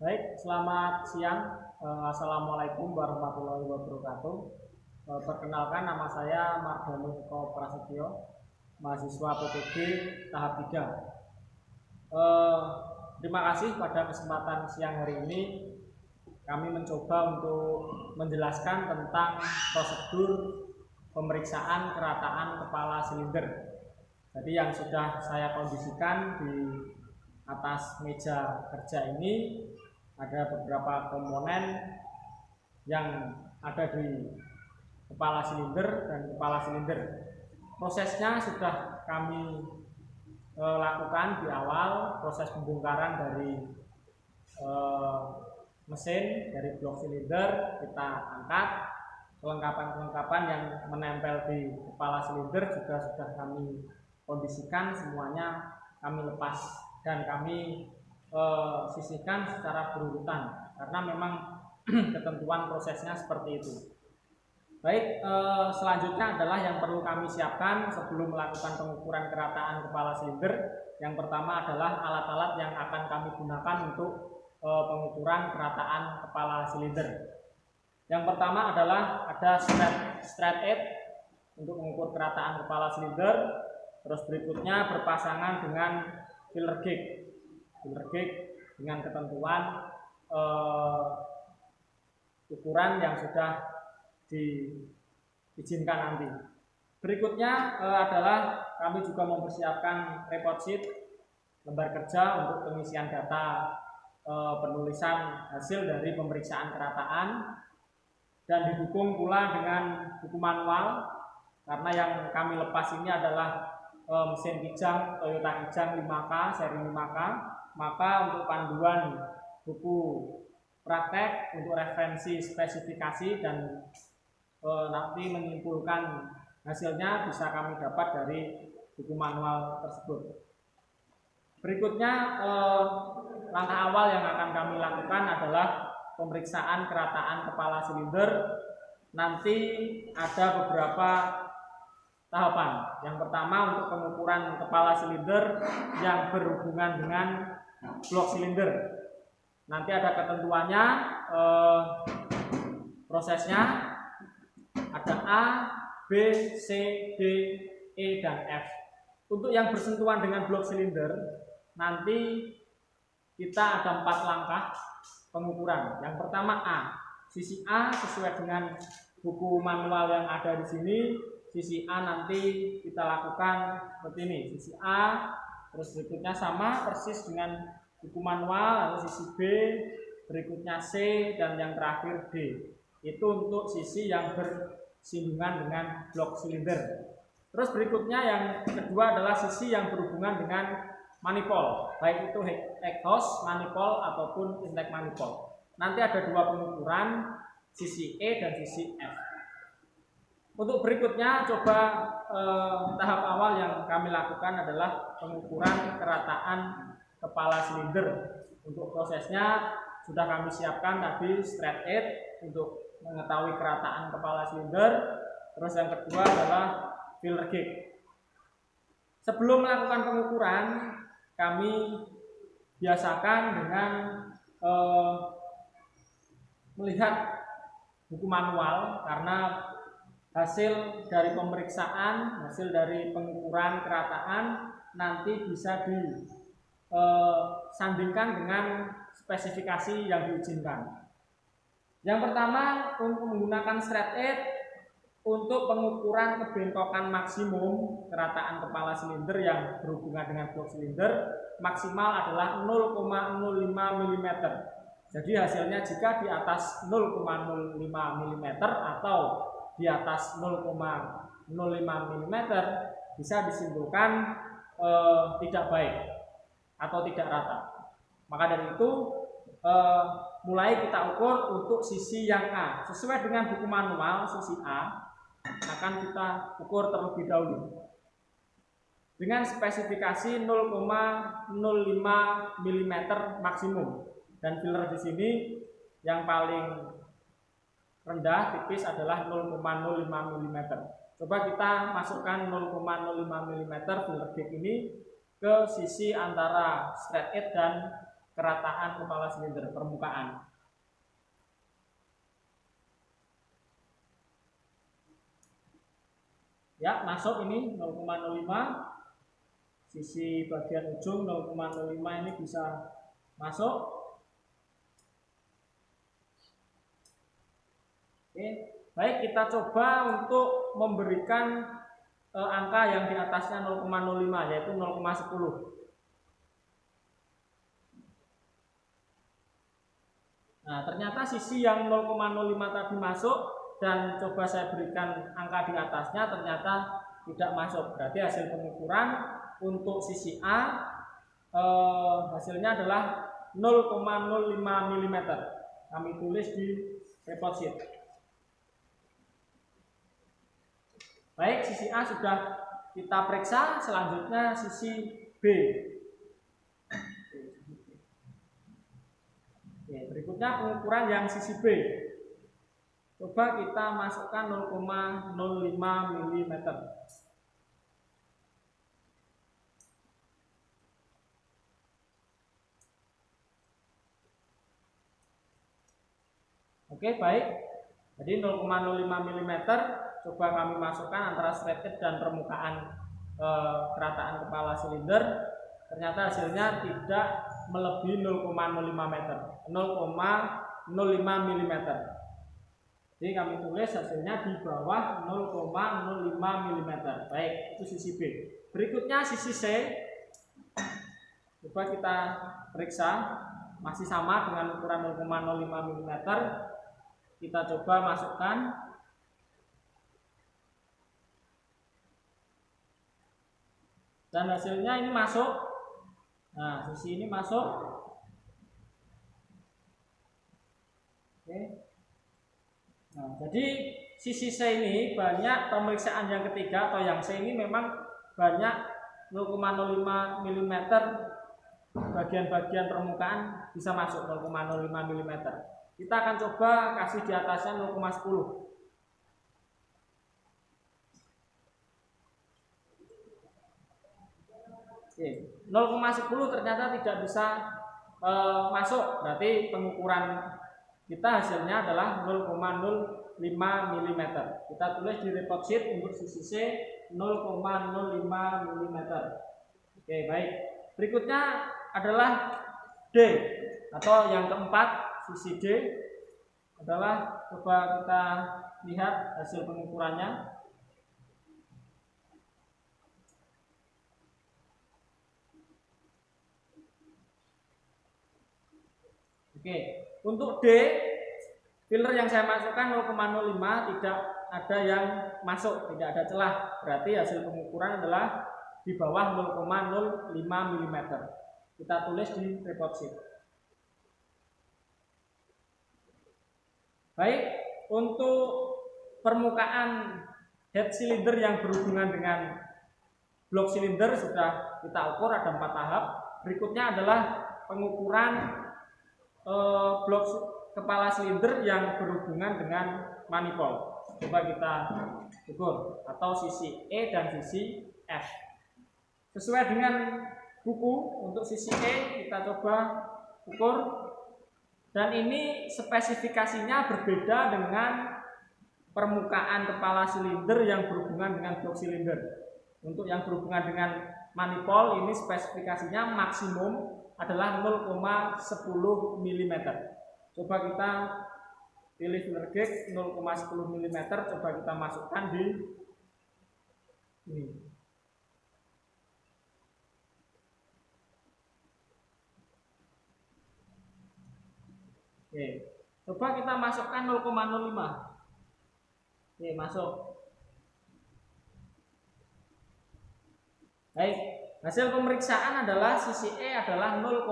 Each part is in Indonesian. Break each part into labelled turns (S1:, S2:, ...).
S1: Baik, selamat siang. Assalamualaikum warahmatullahi wabarakatuh. Perkenalkan, nama saya Mardhanu Eko Prasetyo, mahasiswa PPG tahap 3. Terima kasih pada kesempatan siang hari ini. Kami mencoba untuk menjelaskan tentang prosedur pemeriksaan kerataan kepala silinder. Jadi yang sudah saya kondisikan di atas meja kerja ini ada beberapa komponen yang ada di kepala silinder dan kepala silinder. Prosesnya sudah kami lakukan di awal, proses pembongkaran dari mesin, dari blok silinder kita angkat. Kelengkapan-kelengkapan yang menempel di kepala silinder juga sudah kami kondisikan, semuanya kami lepas dan kami sisihkan secara berurutan karena memang ketentuan prosesnya seperti itu. Baik, selanjutnya adalah yang perlu kami siapkan sebelum melakukan pengukuran kerataan kepala silinder. Yang pertama adalah alat-alat yang akan kami gunakan untuk pengukuran kerataan kepala silinder. Yang pertama adalah ada straight edge untuk mengukur kerataan kepala silinder. Terus berikutnya berpasangan dengan filler gauge dengan ketentuan ukuran yang sudah diizinkan nanti. Berikutnya adalah kami juga mempersiapkan report sheet, lembar kerja untuk pengisian data penulisan hasil dari pemeriksaan kerataan, dan didukung pula dengan buku manual karena yang kami lepas ini adalah mesin Kijang Toyota Kijang 5K seri 5K. Maka untuk panduan buku praktek untuk referensi spesifikasi dan nanti menyimpulkan hasilnya bisa kami dapat dari buku manual tersebut. Berikutnya langkah awal yang akan kami lakukan adalah pemeriksaan kerataan kepala silinder. Nanti ada beberapa tahapan. Yang pertama untuk pengukuran kepala silinder yang berhubungan dengan blok silinder. Nanti ada ketentuannya, prosesnya ada A, B, C, D, E, dan F. Untuk yang bersentuhan dengan blok silinder, nanti kita ada 4 langkah pengukuran. Yang pertama A, sisi A sesuai dengan buku manual yang ada di sini. Sisi A nanti kita lakukan seperti ini, sisi A, terus berikutnya sama persis dengan buku manual, lalu sisi B, berikutnya C, dan yang terakhir D. Itu untuk sisi yang bersinggungan dengan blok silinder. Terus berikutnya yang kedua adalah sisi yang berhubungan dengan manifold, baik itu exhaust manifold ataupun intake manifold. Nanti ada 2 pengukuran, sisi E dan sisi F. Untuk berikutnya coba tahap awal yang kami lakukan adalah pengukuran kerataan kepala silinder. Untuk prosesnya sudah kami siapkan tadi straight edge untuk mengetahui kerataan kepala silinder. Terus yang kedua adalah filler gauge. Sebelum melakukan pengukuran, kami biasakan dengan melihat buku manual karena hasil dari pemeriksaan, hasil dari pengukuran kerataan nanti bisa disandingkan dengan spesifikasi yang diizinkan. Yang pertama untuk menggunakan straight edge untuk pengukuran kebentokan maksimum kerataan kepala silinder yang berhubungan dengan blok silinder maksimal adalah 0,05 mm. Jadi hasilnya jika di atas 0,05 mm atau di atas 0,05 mm bisa disimpulkan tidak baik atau tidak rata. Maka dari itu mulai kita ukur untuk sisi yang A sesuai dengan buku manual. Sisi A akan kita ukur terlebih dahulu dengan spesifikasi 0,05 mm maksimum, dan filler di sini yang paling rendah tipis adalah 0,05 mm. Coba kita masukkan 0,05 mm filler gauge ini ke sisi antara straight edge dan kerataan kepala silinder permukaan. Ya, masuk ini 0,05. Sisi bagian ujung 0,05 ini bisa masuk. Oke, baik, kita coba untuk memberikan angka yang di atasnya 0,05 yaitu 0,10. Nah, ternyata sisi yang 0,05 tadi masuk dan coba saya berikan angka di atasnya ternyata tidak masuk. Berarti hasil pengukuran untuk sisi A hasilnya adalah 0,05 mm. Kami tulis di report sheet. Baik, sisi A sudah kita periksa, selanjutnya sisi B. Oke, berikutnya pengukuran yang sisi B. Coba kita masukkan 0,05 mm. Oke, baik. Jadi 0,05 mm coba kami masukkan antara straight dan permukaan kerataan kepala silinder. Ternyata hasilnya tidak melebihi 0,05 meter, 0,05 mm. Jadi kami tulis hasilnya di bawah 0,05 mm. Baik, itu sisi B. Berikutnya sisi C. Coba kita periksa, masih sama dengan ukuran 0,05 mm. Kita coba masukkan. Dan hasilnya ini masuk. Nah, sisi ini masuk. Oke. Nah, jadi sisi C ini banyak pemeriksaan yang ketiga atau yang C ini memang banyak 0,05 mm bagian-bagian permukaan bisa masuk 0,05 mm. Kita akan coba kasih di atasnya 0,10. Oke, 0,10 ternyata tidak bisa masuk. Berarti pengukuran kita hasilnya adalah 0,05 mm. Kita tulis di report sheet untuk sisi C 0,05 mm. Oke, baik. Berikutnya adalah D atau yang keempat, sisi D adalah, coba kita lihat hasil pengukurannya. Oke, untuk D, filler yang saya masukkan 0,05, tidak ada yang masuk, tidak ada celah. Berarti hasil pengukuran adalah di bawah 0,05 mm. Kita tulis di report sheet. Baik, untuk permukaan head cylinder yang berhubungan dengan blok silinder sudah kita ukur, ada 4 tahap. Berikutnya adalah pengukuran blok kepala silinder yang berhubungan dengan manifold. Coba kita ukur, atau sisi E dan sisi F. Sesuai dengan buku, untuk sisi E kita coba ukur, dan ini spesifikasinya berbeda dengan permukaan kepala silinder yang berhubungan dengan blok silinder. Untuk yang berhubungan dengan manifold ini spesifikasinya maksimum adalah 0,10 mm. Coba kita pilih filler gauge 0,10 mm, coba kita masukkan di ini. Oke, coba kita masukkan 0,05. Oke, masuk. Baik, hasil pemeriksaan adalah sisi E adalah 0,05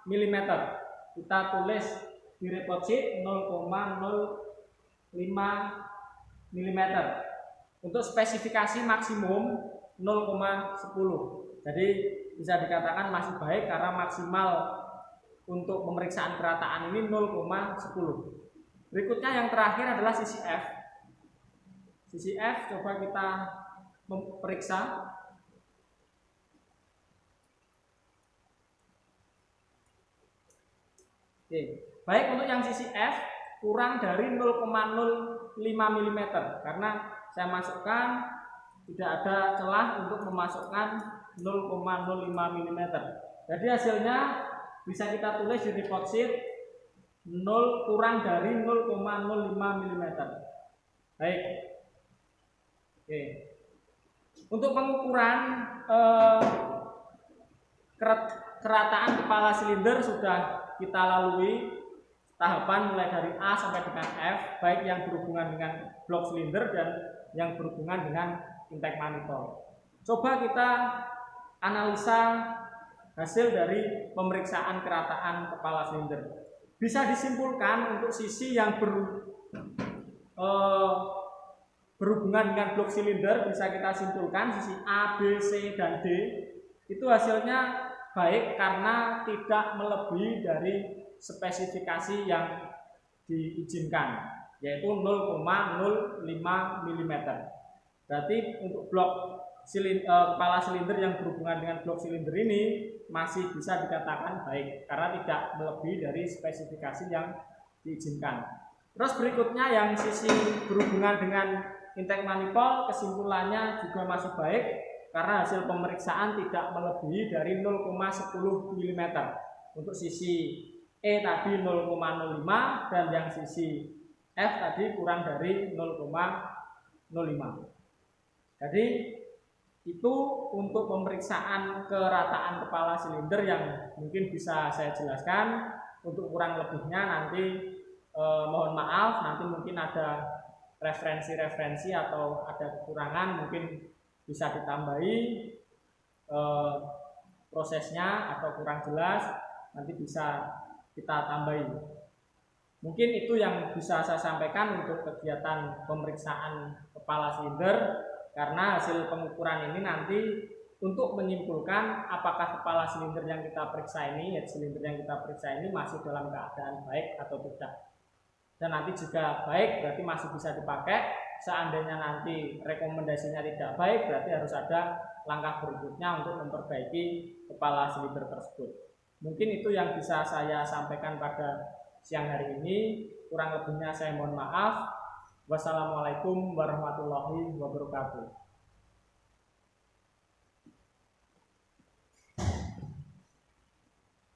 S1: mm. Kita tulis di report sheet 0,05 mm. Untuk spesifikasi maksimum 0,10. Jadi bisa dikatakan masih baik karena maksimal untuk pemeriksaan kerataan ini 0,10. Berikutnya yang terakhir adalah sisi F. Sisi F coba kita memeriksa. Oke. Baik, untuk yang sisi F kurang dari 0,05 mm karena saya masukkan tidak ada celah untuk memasukkan 0,05 mm. Jadi hasilnya bisa kita tulis di report sheet 0 kurang dari 0,05 mm. Baik. Oke. Untuk pengukuran kerataan kepala silinder sudah kita lalui tahapan mulai dari A sampai dengan F, baik yang berhubungan dengan blok silinder dan yang berhubungan dengan intake manifold. Coba kita analisa hasil dari pemeriksaan kerataan kepala silinder. Bisa disimpulkan untuk sisi yang berhubungan dengan blok silinder, bisa kita simpulkan sisi A, B, C, dan D itu hasilnya baik karena tidak melebihi dari spesifikasi yang diizinkan, yaitu 0,05 mm. Berarti untuk blok kepala silinder yang berhubungan dengan blok silinder ini masih bisa dikatakan baik karena tidak melebihi dari spesifikasi yang diizinkan. Terus berikutnya yang sisi berhubungan dengan intake manifold, kesimpulannya juga masih baik karena hasil pemeriksaan tidak melebihi dari 0,10 mm. Untuk sisi E tadi 0,05 dan yang sisi F tadi kurang dari 0,05. Jadi itu untuk pemeriksaan kerataan kepala silinder yang mungkin bisa saya jelaskan. Untuk kurang lebihnya nanti mohon maaf, nanti mungkin ada referensi-referensi atau ada kekurangan mungkin bisa ditambahi prosesnya atau kurang jelas nanti bisa kita tambahi. Mungkin itu yang bisa saya sampaikan untuk kegiatan pemeriksaan kepala silinder, karena hasil pengukuran ini nanti untuk menyimpulkan apakah kepala silinder yang kita periksa ini, silinder yang kita periksa ini masih dalam keadaan baik atau tidak. Dan nanti jika baik berarti masih bisa dipakai. Seandainya nanti rekomendasinya tidak baik berarti harus ada langkah berikutnya untuk memperbaiki kepala silinder tersebut. Mungkin itu yang bisa saya sampaikan pada siang hari ini. Kurang lebihnya saya mohon maaf. Wassalamualaikum warahmatullahi wabarakatuh.